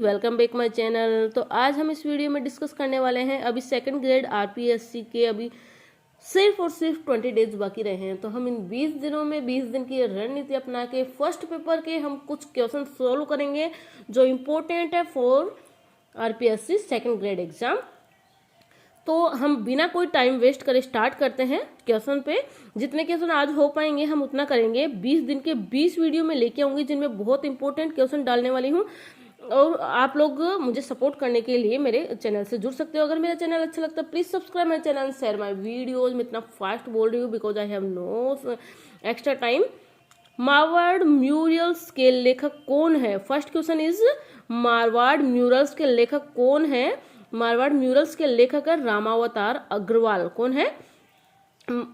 Welcome back my channel. तो आज हम इस वीडियो में डिस्कस करने वाले हैं अभी सेकंड ग्रेड आरपीएससी के अभी सिर्फ और सिर्फ 20 डेज बाकी रहे हैं। तो हम इन 20 दिनों में 20 दिन की रणनीति अपना के फर्स्ट पेपर के हम कुछ क्वेश्चन सोल्व करेंगे जो इम्पोर्टेंट है for RPSC second grade exam. तो हम बिना कोई टाइम वेस्ट करे स्टार्ट करते हैं क्वेश्चन पे। जितने क्वेश्चन आज हो पाएंगे हम उतना करेंगे। 20 दिन के 20 वीडियो में लेके आऊंगी जिनमें बहुत इंपॉर्टेंट क्वेश्चन डालने वाली हूँ। और आप लोग मुझे सपोर्ट करने के लिए मेरे चैनल से जुड़ सकते हो। अगर मेरा चैनल अच्छा लगता है please subscribe my channel, share my videos. मैं इतना फास्ट बोल रही हूँ because I have no extra time. Marwar murals के लेखक कौन है? First question is Marwar murals के लेखक कौन है? मारवाड़ म्यूरल्स के लेखक है रामावतार अग्रवाल। कौन है?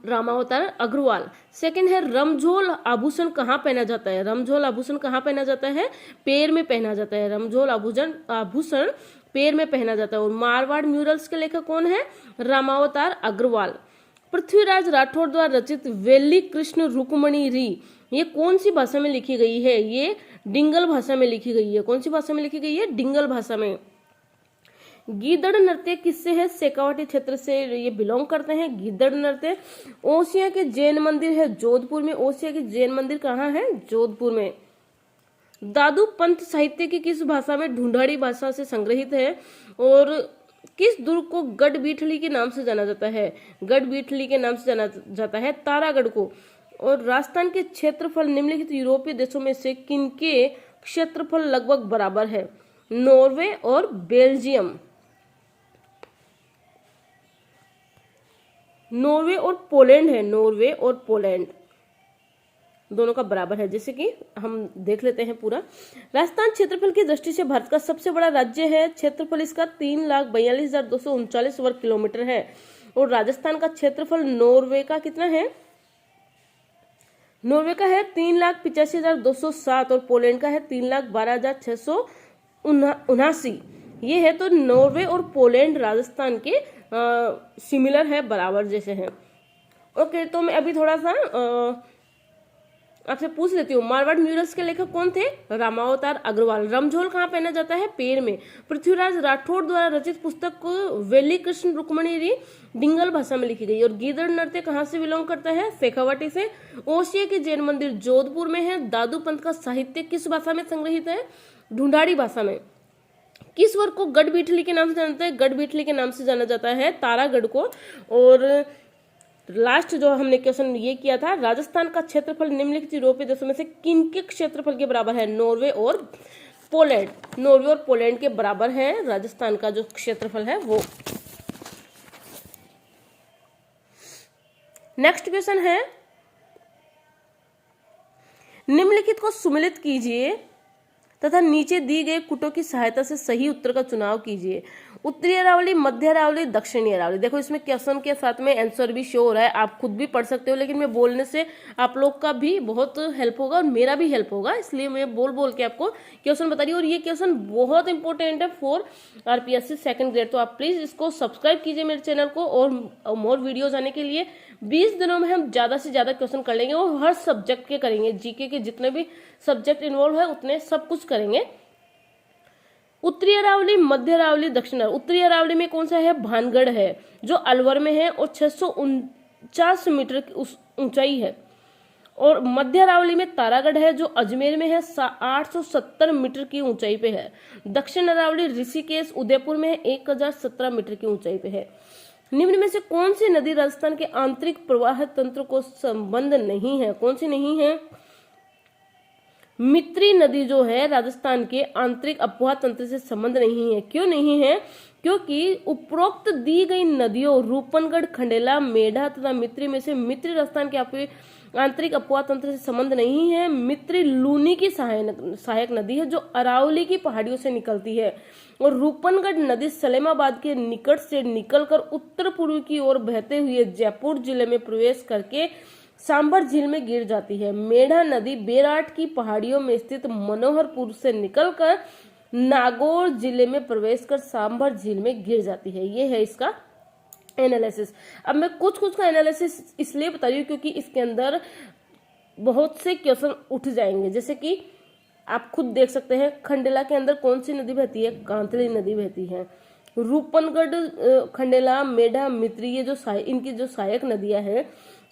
रामावतार अग्रवाल। सेकंड है रमझोल आभूषण कहाँ पहना जाता है? रमझोल आभूषण कहाँ पहना जाता है? पैर में पहना जाता है। रमझोल आभूषण पैर में पहना जाता है। और मारवाड़ म्यूरल्स के लेखक कौन है? रामावतार अग्रवाल। पृथ्वीराज राठौड़ द्वारा रचित वेली कृष्ण रुक्मणी री ये कौन सी भाषा में लिखी गई है? ये डिंगल भाषा में लिखी गई है। कौन सी भाषा में लिखी गई है? डिंगल भाषा में। गीदड़ नृत्य किससे है? शेखावाटी क्षेत्र से ये बिलोंग करते हैं गीदड़ नृत्य। ओसिया के जैन मंदिर है जोधपुर में। ओसिया के जैन मंदिर कहाँ है? जोधपुर में। दादू पंथ साहित्य की किस भाषा में? ढूंढाड़ी भाषा से संग्रहित है। और किस दुर्ग को गढ़ बीठली के नाम से जाना जाता है? गढ़ बीठली के नाम से जाना जाता है तारागढ़ को। और राजस्थान के क्षेत्रफल निम्नलिखित यूरोपीय देशों में से किनके क्षेत्रफल लगभग बराबर है? नॉर्वे और बेल्जियम। नॉर्वे और पोलैंड है। नॉर्वे और पोलैंड दोनों का बराबर है। जैसे कि हम देख लेते हैं पूरा। राजस्थान क्षेत्रफल की दृष्टि से भारत का सबसे बड़ा राज्य है। क्षेत्रफल इसका 3,42,239 वर्ग किलोमीटर है। और राजस्थान का क्षेत्रफल नॉर्वे का कितना है? नॉर्वे का है 3,85,207 और पोलैंड का है 3,12,679। ये है। तो नॉर्वे और पोलैंड राजस्थान के सिमिलर है, बराबर जैसे हैं। ओके, तो मैं अभी थोड़ा सा आपसे पूछ लेती हूँ। मारवाड़ म्यूरल्स के लेखक कौन थे? रामावतार अग्रवाल। रमझोल कहाँ पहना जाता है? पैर में। पृथ्वीराज राठौड़ द्वारा रचित पुस्तक वेली कृष्ण रुक्मणी री डिंगल भाषा में लिखी गई। और गीदड़ नृत्य कहाँ से बिलोंग करता है? शेखावाटी से। ओसिया के जैन मंदिर जोधपुर में है। दादू पंथ का साहित्य किस भाषा में संग्रहित है? ढूंढाड़ी भाषा में। किस वर्ग को गढ़ बीठली के नाम से जाना जाता है? गढ़ बीठली के नाम से जाना जाता है तारागढ़ को। और लास्ट जो हमने क्वेश्चन ये किया था, राजस्थान का क्षेत्रफल निम्नलिखित यूरोपीय देशों में से किनके क्षेत्रफल के बराबर है? नॉर्वे और पोलैंड। नॉर्वे और पोलैंड के बराबर है राजस्थान का जो क्षेत्रफल है वो। नेक्स्ट क्वेश्चन है, निम्नलिखित को सुमेलित कीजिए तथा नीचे दी गए कुटों की सहायता से सही उत्तर का चुनाव कीजिए। उत्तरी अरावली, मध्य अरावली, दक्षिणी अरावली। देखो इसमें क्वेश्चन के साथ में आंसर भी शो हो रहा है, आप खुद भी पढ़ सकते हो, लेकिन मैं बोलने से आप लोग का भी बहुत हेल्प होगा और मेरा भी हेल्प होगा, इसलिए मैं बोल बोल के आपको क्वेश्चन बता रही हूँ। और ये क्वेश्चन बहुत इंपॉर्टेंट है फॉर आरपीएससी सेकंड ग्रेड। तो आप प्लीज इसको सब्सक्राइब कीजिए मेरे चैनल को। और मोर वीडियोज आने के लिए 20 दिनों में हम ज्यादा से ज्यादा क्वेश्चन कर लेंगे और हर सब्जेक्ट के करेंगे। जीके के जितने भी सब्जेक्ट इन्वॉल्व है उतने सब कुछ करेंगे। उत्तरी अरावली, मध्य अरावली, दक्षिण अरावली। उत्तरी अरावली में कौन सा है? भानगढ़ है जो अलवर में है और 649 मीटर की ऊंचाई है। और मध्य अरावली में तारागढ़ है जो अजमेर में है, 870 मीटर की ऊंचाई पे है। दक्षिण अरावली ऋषिकेश उदयपुर में है, 1017 मीटर की ऊंचाई पे है। निम्न में से कौन सी नदी राजस्थान के आंतरिक प्रवाह तंत्र को संबंध नहीं है? कौन सी नहीं है? मित्री नदी जो है राजस्थान के आंतरिक अपवाह तंत्र से संबंध नहीं है। क्यों नहीं है? क्योंकि उपरोक्त दी गई नदियों रूपनगढ़, खंडेला, मेढा तथा मित्री में से मित्री राजस्थान के आंतरिक अपवाह तंत्र से संबंध नहीं है। मित्री लूनी की सहायक नदी है जो अरावली की पहाड़ियों से निकलती है। और रूपनगढ़ नदी सलेमाबाद के निकट से निकलकर उत्तर पूर्व की ओर बहते हुए जयपुर जिले में प्रवेश करके सांबर झील में गिर जाती है। मेढा नदी बेराट की पहाड़ियों में स्थित मनोहरपुर से निकलकर नागौर जिले में प्रवेश कर सांबर झील में गिर जाती है। ये है इसका एनालिसिस। अब मैं कुछ का एनालिसिस इसलिए बता रही हूँ क्योंकि इसके अंदर बहुत से क्वेश्चन उठ जाएंगे। जैसे कि आप खुद देख सकते हैं। खंडेला के अंदर कौन सी नदी बहती है? कांतली नदी बहती है। रूपनगढ़, खंडेला, मेढा, मित्री, ये जो इनकी जो सहायक नदियां हैं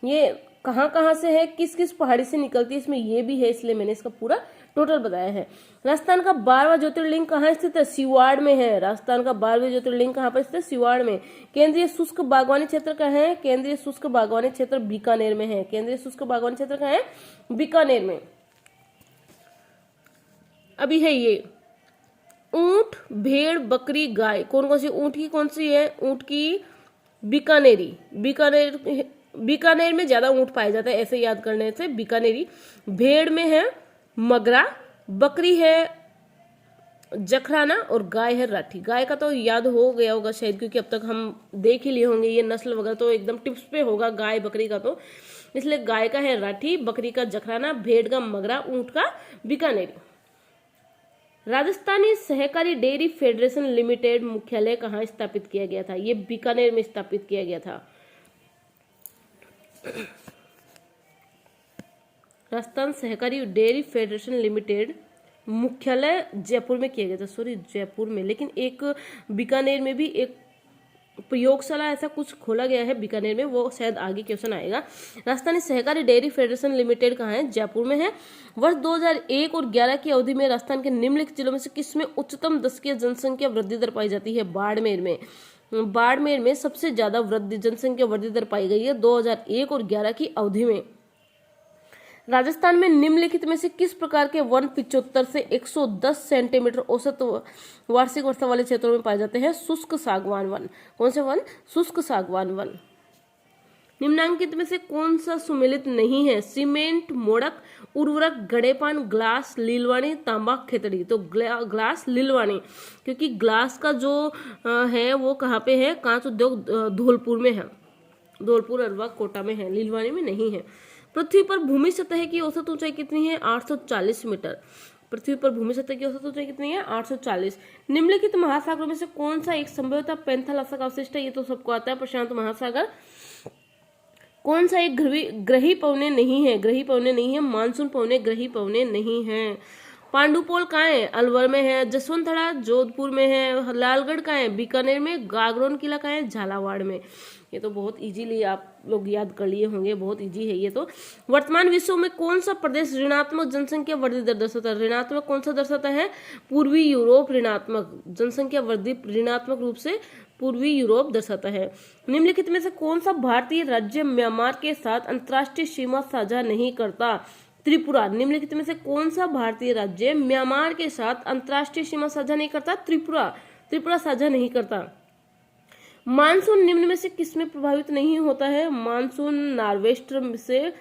ये कहाँ कहाँ से है, किस किस पहाड़ी से निकलती है, इसमें ये भी है, इसलिए मैंने इसका पूरा टोटल बताया है। राजस्थान का 12वां ज्योतिर्लिंग कहाँ स्थित है? सिवाड़ में है। राजस्थान का 12वां ज्योतिर्लिंग कहाँ पर स्थित है? सिवाड़ में। केंद्रीय शुष्क बागवानी क्षेत्र कहाँ है? केंद्रीय शुष्क बागवानी क्षेत्र बीकानेर में है। केंद्रीय शुष्क बागवानी क्षेत्र कहाँ है? बीकानेर में। अभी है ये ऊंट, भेड़, बकरी, गाय, कौन कौन सी? ऊंट की कौन सी है? ऊंट की बीकानेरी। बीकानेर में ज्यादा ऊंट पाए जाते हैं, ऐसे याद करने से बीकानेरी। भेड़ में है मगरा, बकरी है जखराना और गाय है राठी। गाय का तो याद हो गया होगा शायद, क्योंकि अब तक हम देख ही लिए होंगे, ये नस्ल वगैरह तो एकदम टिप्स पे होगा गाय बकरी का, तो इसलिए गाय का है राठी, बकरी का जखराना, भेड़ का मगरा, ऊंट का बीकानेरी। राजस्थानी सहकारी डेयरी फेडरेशन लिमिटेड मुख्यालय कहाँ स्थापित किया गया था? ये बीकानेर में स्थापित किया गया था। राजस्थान सहकारी डेयरी फेडरेशन लिमिटेड मुख्यालय जयपुर में किया गया था, सॉरी जयपुर में, लेकिन एक बीकानेर में भी एक प्रयोगशाला ऐसा कुछ खोला गया है बीकानेर में, वो शायद आगे क्वेश्चन आएगा। राजस्थानी सहकारी डेयरी फेडरेशन लिमिटेड कहाँ है? जयपुर में है। वर्ष 2001 और 11 की अवधि में राजस्थान के निम्नलिखित जिलों में से किसमें उच्चतम दशकीय जनसंख्या वृद्धि दर पाई जाती है? बाड़मेर में। बाड़मेर में सबसे ज्यादा जनसंख्या वृद्धि दर पाई गई है 2001 और 11 की अवधि में। राजस्थान में निम्नलिखित में से किस प्रकार के वन 75 से 110 सेंटीमीटर औसत वार्षिक वर्षा वाले क्षेत्रों में पाए जाते हैं? शुष्क सागवान वन। कौन से वन? शुष्क सागवान वन। निम्नांकित में से कौन सा सुमेलित नहीं है? सीमेंट, मोड़क, उर्वरक, गड़ेपान, ग्लास, लीलवाणी, तांबा, खेतड़ी। तो ग्लास, लीलवाणी, क्योंकि ग्लास का जो है वो कहाँ पे है? कांच उद्योग धौलपुर में है, धौलपुर, अरवा, कोटा में है, लीलवाणी में नहीं है। पृथ्वी पर भूमि सतह की औसत ऊंचाई कितनी है? 840 मीटर। पृथ्वी पर भूमि सतह की औसत ऊंचाई कितनी है? 840। निम्नलिखित महासागरों में से कौन सा एक संभवतः पेंथालसा का अवशिष्ट है? ये तो सबको आता है, प्रशांत महासागर। कौन सा एक ग्रही पवने नहीं है? ग्रही पवने नहीं है, मानसून पवने ग्रही पवने नहीं है। पांडुपोल कहाँ है? अलवर में है। जसवंतड़ा जोधपुर में है। लालगढ़ कहाँ है? बीकानेर में। गागरोन किला कहाँ है? झालावाड़ में। ये तो बहुत इजीली आप लोग याद कर लिए होंगे, बहुत इजी है ये तो। वर्तमान विश्व में कौन सा प्रदेश ऋणात्मक जनसंख्या वृद्धि दर दर्शाता है? ऋणात्मक कौन सा दर्शाता है? पूर्वी यूरोप ऋणात्मक जनसंख्या वृद्धि, ऋणात्मक रूप से पूर्वी यूरोप दर्शाता है। निम्नलिखित में से कौन सा भारतीय राज्य म्यांमार के साथ अंतर्राष्ट्रीय सीमा साझा नहीं करता? त्रिपुरा। निम्नलिखित में से कौन सा भारतीय राज्य म्यांमार के साथ अंतर्राष्ट्रीय सीमा साझा नहीं करता? त्रिपुरा। त्रिपुरा साझा नहीं करता। मानसून निम्न में से किसमें प्रभावित नहीं होता है? मानसून नॉर्वेस्टर से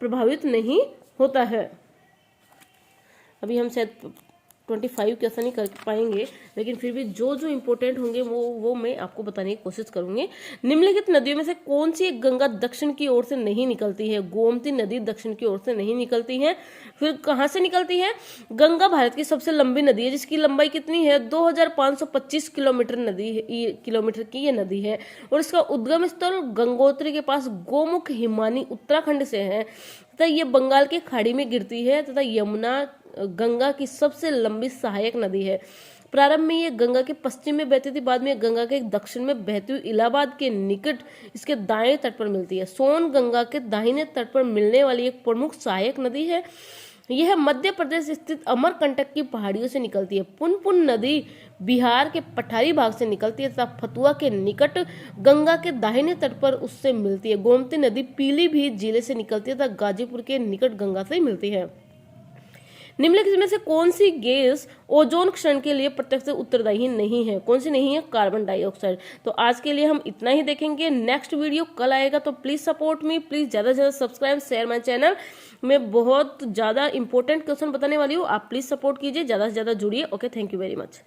प्रभावित नहीं होता है। अभी हम शायद 25 क्वेश्चन नहीं कर पाएंगे, लेकिन फिर भी जो जो इंपॉर्टेंट होंगे वो मैं आपको बताने की कोशिश करूंगी। निम्नलिखित नदियों में से कौन सी एक गंगा दक्षिण की ओर से नहीं निकलती है? गोमती नदी दक्षिण की ओर से नहीं निकलती है। फिर कहाँ से निकलती है? गंगा भारत की सबसे लंबी नदी है, जिसकी लंबाई कितनी है? 2525 किलोमीटर किलोमीटर की ये नदी है, और इसका उद्गम स्थल गंगोत्री के पास गोमुख हिमानी उत्तराखंड से है तथा ये बंगाल की खाड़ी में गिरती है तथा यमुना गंगा की सबसे लंबी सहायक नदी है। प्रारंभ में ये गंगा के पश्चिम में बहती थी, बाद में गंगा के दक्षिण में बहती हुई इलाहाबाद के निकट इसके दाएं तट पर मिलती है। सोन गंगा के दाहिने तट पर मिलने वाली एक प्रमुख सहायक नदी है। यह मध्य प्रदेश स्थित अमरकंटक की पहाड़ियों से निकलती है। पुनपुन नदी बिहार के पठारी भाग से निकलती है तथा फतुआ के निकट गंगा के दाहिने तट पर उससे मिलती है। गोमती नदी पीलीभीत जिले से निकलती है तथा गाजीपुर के निकट गंगा से मिलती है। निम्नलिखित में से कौन सी गैस ओजोन क्षरण के लिए प्रत्यक्ष उत्तरदायी नहीं है? कौन सी नहीं है? Carbon dioxide. तो आज के लिए हम इतना ही देखेंगे। नेक्स्ट वीडियो कल आएगा, तो प्लीज सपोर्ट मी, प्लीज ज्यादा से ज्यादा सब्सक्राइब, शेयर माय चैनल। मैं बहुत ज्यादा इंपॉर्टेंट क्वेश्चन बताने वाली हूँ, आप प्लीज सपोर्ट कीजिए, ज्यादा से ज्यादा जुड़िए। Okay, thank you very much.